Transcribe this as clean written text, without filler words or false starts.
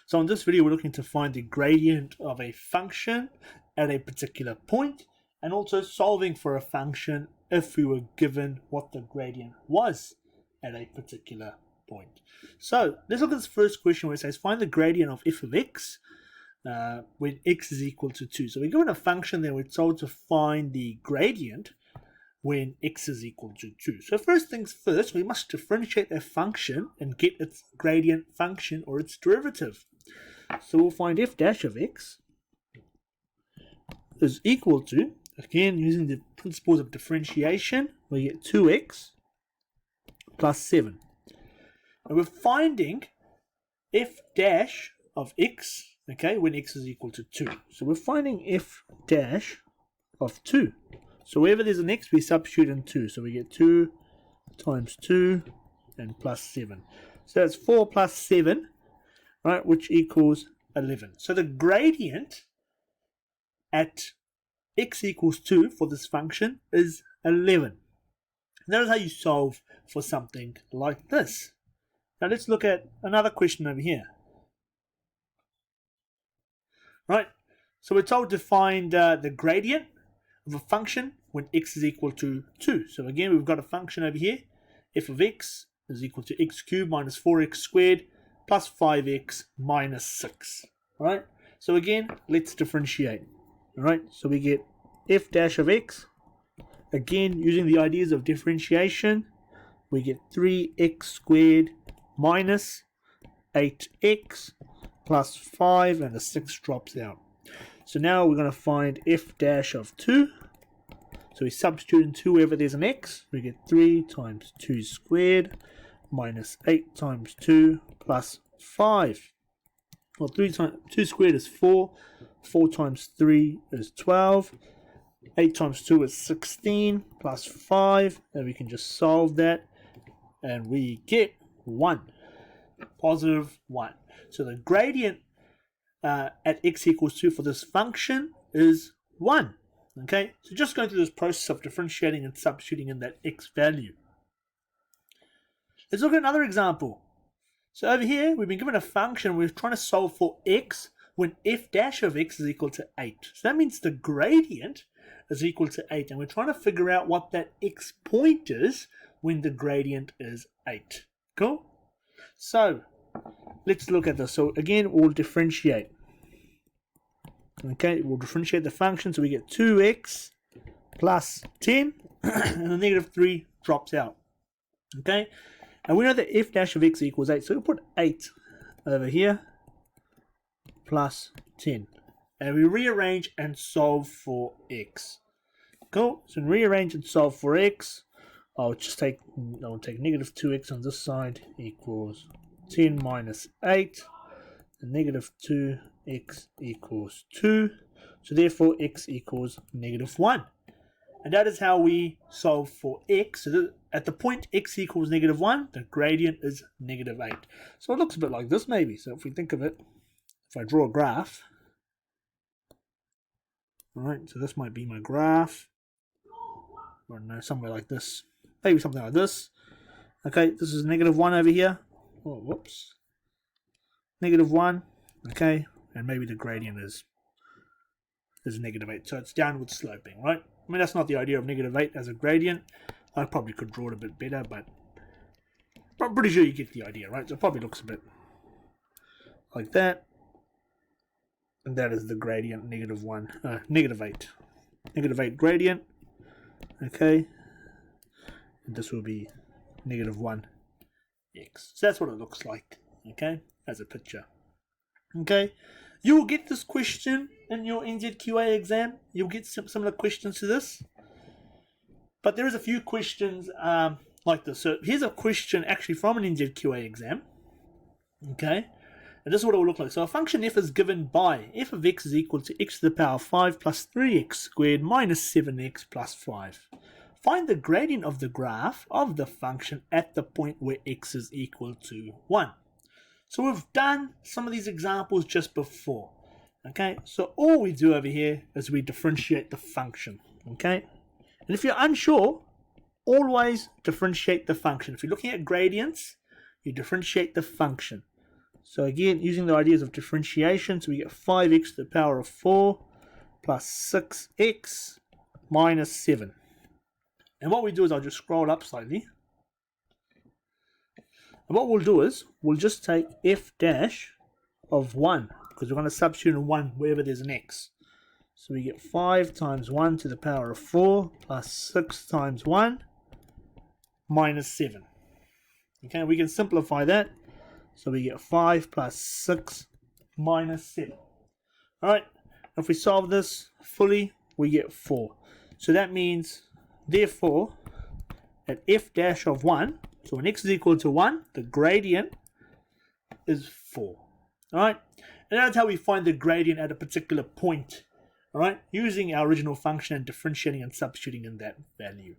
So in this video, we're looking to find the gradient of a function at a particular point, and also solving for a function if we were given what the gradient was at a particular point. So let's look at this first question where it says find the gradient of f of x when x is equal to 2. So we're given a function there, we're told to find the gradient when x is equal to 2. So first things first, we must differentiate a function and get its gradient function or its derivative. So we'll find f dash of x is equal to, again using the principles of differentiation, we get 2x plus 7. And we're finding f dash of x, okay, when x is equal to 2. So we're finding f dash of 2. So wherever there's an x, we substitute in 2. So we get 2 times 2 and plus 7. So that's 4 plus 7, right, which equals 11. So the gradient at x equals 2 for this function is 11. And that is how you solve for something like this. Now let's look at another question over here. Right, so we're told to find the gradient of a function when x is equal to 2. So again, we've got a function over here, f of x is equal to x cubed minus 4x squared plus 5x minus 6. Right, so again, let's differentiate. Alright, so we get f dash of x, again using the ideas of differentiation, we get 3x squared minus 8x plus 5, and the 6 drops out. So now we're going to find f dash of 2. So we substitute in 2 wherever there's an x. We get 3 times 2 squared minus 8 times 2 plus 5. Well, 3 times 2 squared is 4. 4 times 3 is 12. 8 times 2 is 16 plus 5. And we can just solve that. And we get 1. Positive 1. So the gradient at x equals 2 for this function is 1. Okay, so just going through this process of differentiating and substituting in that x value. Let's look at another example. So over here, we've been given a function. We're trying to solve for x when f dash of x is equal to 8. So that means the gradient is equal to 8. And we're trying to figure out what that x point is when the gradient is 8. Cool? So let's look at this. So again, we'll differentiate. Okay, we'll differentiate the function, so we get 2x plus 10, and the negative 3 drops out. Okay, and we know that f dash of x equals 8, so we'll put 8 over here plus 10, and we rearrange and solve for x. Cool, so rearrange and solve for x. I'll take negative 2x on this side equals 10 minus 8, and negative 2x equals 2, so therefore x equals negative 1. And that is how we solve for x. So at the point x equals negative 1, the gradient is negative 8. So it looks a bit like this maybe. So if we think of it, if I draw a graph, alright, so this might be my graph, or no, somewhere like this, maybe something like this. Okay, this is negative 1 over here. Oh, whoops. Negative 1, okay, and maybe the gradient is negative 8, so it's downward sloping, right? I mean, that's not the idea of negative 8 as a gradient. I probably could draw it a bit better, but I'm pretty sure you get the idea, right? So it probably looks a bit like that, and that is the gradient, negative 1, negative 8. Negative 8 gradient, okay, and this will be negative 1 x. So that's what it looks like, okay, as a picture. Okay, you will get this question in your NZQA exam. You'll get similar questions to this, but there is a few questions like this. So here's a question actually from an NZQA exam. Okay, and this is what it will look like. So a function f is given by f of x is equal to x to the power 5 plus 3x squared minus 7x plus 5. Find the gradient of the graph of the function at the point where x is equal to 1. So we've done some of these examples just before. Okay, so all we do over here is we differentiate the function. Okay, and if you're unsure, always differentiate the function. If you're looking at gradients, you differentiate the function. So again, using the ideas of differentiation, so we get 5x to the power of 4 plus 6x minus 7. And what we do is I'll just scroll up slightly. And what we'll do is we'll just take f dash of 1, because we're going to substitute in 1 wherever there's an x. So we get 5 times 1 to the power of 4 plus 6 times 1 minus 7. Okay, we can simplify that. So we get 5 plus 6 minus 7. Alright, if we solve this fully, we get 4. So that means, therefore, at f dash of 1, so when x is equal to 1, the gradient is 4. Alright, and that's how we find the gradient at a particular point. Alright, using our original function and differentiating and substituting in that value.